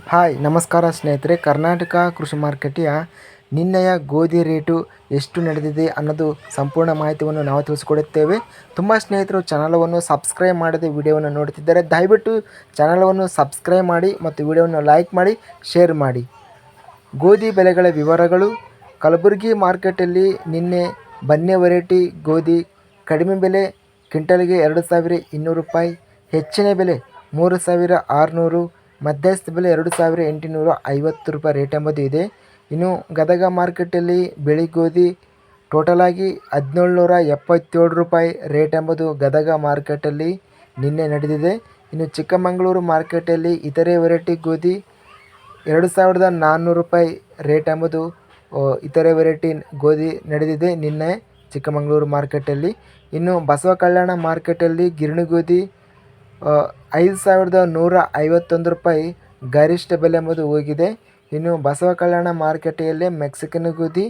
Hi ನಮಸ್ಕಾರ ಸ್ನೇಹಿತರೆ. ಕರ್ನಾಟಕ ಕೃಷಿ ಮಾರುಕಟ್ಟೆಯ ನಿನ್ನೆಯ ಗೋಧಿ ರೇಟು ಎಷ್ಟು ನಡೆದಿದೆ ಅನ್ನೋದು ಸಂಪೂರ್ಣ ಮಾಹಿತಿಯನ್ನು ನಾವು ತಿಳಿಸಿಕೊಡುತ್ತೇವೆ. ತುಂಬ ಸ್ನೇಹಿತರು ಚಾನಲವನ್ನು ಸಬ್ಸ್ಕ್ರೈಬ್ ಮಾಡದೆ ವಿಡಿಯೋವನ್ನು ನೋಡುತ್ತಿದ್ದಾರೆ. ದಯವಿಟ್ಟು ಚಾನಲವನ್ನು ಸಬ್ಸ್ಕ್ರೈಬ್ ಮಾಡಿ ಮತ್ತು ವಿಡಿಯೋವನ್ನು ಲೈಕ್ ಮಾಡಿ, ಶೇರ್ ಮಾಡಿ. ಗೋಧಿ ಬೆಲೆಗಳ ವಿವರಗಳು. ಕಲಬುರಗಿ ಮಾರ್ಕೆಟಲ್ಲಿ ನಿನ್ನೆ ಬನ್ನಿ ವೆರೈಟಿ ಗೋಧಿ ಕಡಿಮೆ ಬೆಲೆ ಕ್ವಿಂಟಲ್ಗೆ 2,200 ರೂಪಾಯಿ, ಹೆಚ್ಚಿನ ಬೆಲೆ 3,600, ಮಧ್ಯಸ್ಥ ಬೆಲೆ 2,850 ರೂಪಾಯಿ ರೇಟ್ ಎಂಬುದು ಇದೆ. ಇನ್ನು ಗದಗ ಮಾರ್ಕೆಟಲ್ಲಿ ಬಿಳಿ ಗೋಧಿ ಟೋಟಲಾಗಿ 1,777 ರೂಪಾಯಿ ರೇಟ್ ಎಂಬುದು ಗದಗ ಮಾರ್ಕೆಟಲ್ಲಿ ನಿನ್ನೆ ನಡೆದಿದೆ. ಇನ್ನು ಚಿಕ್ಕಮಗಳೂರು ಮಾರ್ಕೆಟಲ್ಲಿ ಇತರೆ ವೆರೈಟಿ ಗೋಧಿ 2,400 ರೂಪಾಯಿ ರೇಟ್ ಎಂಬುದು ಇತರೆ ವೆರೈಟಿ ಗೋಧಿ ನಡೆದಿದೆ ನಿನ್ನೆ ಚಿಕ್ಕಮಗಳೂರು ಮಾರ್ಕೆಟಲ್ಲಿ. ಇನ್ನು ಬಸವ ಕಲ್ಯಾಣ ಮಾರ್ಕೆಟಲ್ಲಿ ಗಿರಣಿ ಗೋಧಿ 5,151 ರೂಪಾಯಿ ಗರಿಷ್ಠ ಬೆಲೆ ಎಂಬುದು ಹೋಗಿದೆ. ಇನ್ನು ಬಸವ ಕಲ್ಯಾಣ ಮಾರುಕಟ್ಟೆಯಲ್ಲಿ ಮೆಕ್ಸಿಕನ್ ಗೋಧಿ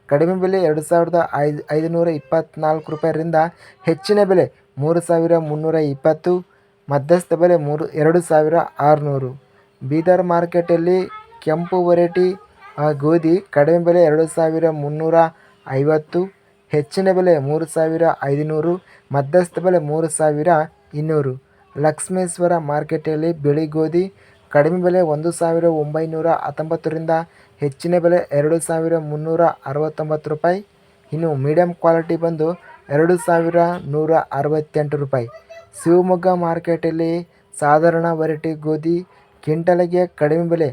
ಕಡಿಮೆ ಬೆಲೆ 2,524 ರೂಪಾಯಿರಿಂದ ಹೆಚ್ಚಿನ ಬೆಲೆ 3,320, ಮಧ್ಯಸ್ಥ ಬೆಲೆ 2,600. ಬೀದರ್ ಮಾರ್ಕೆಟಲ್ಲಿ ಕೆಂಪು ವೆರೈಟಿ ಗೋಧಿ ಕಡಿಮೆ ಬೆಲೆ 2,350, ಹೆಚ್ಚಿನ ಬೆಲೆ 3,500, ಮಧ್ಯಸ್ಥ ಬೆಲೆ 3,200. ಲಕ್ಷ್ಮೇಶ್ವರ ಮಾರ್ಕೆಟಲ್ಲಿ ಬಿಳಿ ಗೋಧಿ ಕಡಿಮೆ ಬೆಲೆ 1,919ರಿಂದ ಹೆಚ್ಚಿನ ಬೆಲೆ 2,369 ರೂಪಾಯಿ. ಇನ್ನು ಮೀಡಿಯಂ ಕ್ವಾಲಿಟಿ ಬಂದು 2,168 ರೂಪಾಯಿ. ಶಿವಮೊಗ್ಗ ಮಾರ್ಕೆಟಲ್ಲಿ ಸಾಧಾರಣ ವೆರೈಟಿ ಗೋಧಿ ಕ್ವಿಂಟಲ್ಗೆ ಕಡಿಮೆ ಬೆಲೆ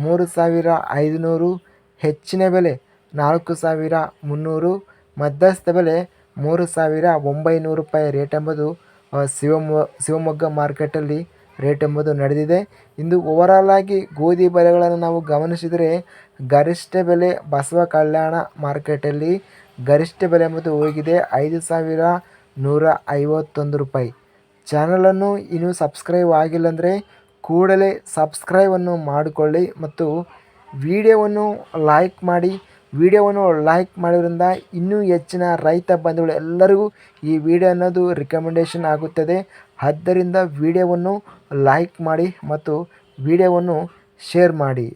3,500, ಹೆಚ್ಚಿನ ಬೆಲೆ 4,300, ಮಧ್ಯಸ್ಥ ಬೆಲೆ 3,900 ರೂಪಾಯಿ ರೇಟ್ ಎಂಬುದು ಶಿವಮೊಗ್ಗ ಮಾರ್ಕೆಟಲ್ಲಿ ರೇಟ್ ಎಂಬುದು ನಡೆದಿದೆ. ಇಂದು ಓವರಾಲ್ ಆಗಿ ಗೋಧಿ ಬೆಲೆಗಳನ್ನು ನಾವು ಗಮನಿಸಿದರೆ ಗರಿಷ್ಠ ಬೆಲೆ ಬಸವ ಕಲ್ಯಾಣ ಮಾರ್ಕೆಟಲ್ಲಿ ಗರಿಷ್ಠ ಬೆಲೆ ಎಂಬುದು ಹೋಗಿದೆ 5,151 ರೂಪಾಯಿ. ಚಾನಲನ್ನು ಇನ್ನೂ ಸಬ್ಸ್ಕ್ರೈಬ್ ಆಗಿಲ್ಲ ಅಂದರೆ ಕೂಡಲೇ ಸಬ್ಸ್ಕ್ರೈಬನ್ನು ಮಾಡಿಕೊಳ್ಳಿ ಮತ್ತು ವಿಡಿಯೋವನ್ನು ಲೈಕ್ ಮಾಡಿ. ವಿಡಿಯೋವನ್ನು ಲೈಕ್ ಮಾಡೋದ್ರಿಂದ ಇನ್ನೂ ಹೆಚ್ಚಿನ ರೈತ ಬಂಧುಗಳು ಎಲ್ಲರಿಗೂ ಈ ವಿಡಿಯೋ ಅನ್ನೋದು ರಿಕಮೆಂಡೇಷನ್ ಆಗುತ್ತದೆ. ಆದ್ದರಿಂದ ವಿಡಿಯೋವನ್ನು ಲೈಕ್ ಮಾಡಿ ಮತ್ತು ವಿಡಿಯೋವನ್ನು ಶೇರ್ ಮಾಡಿ.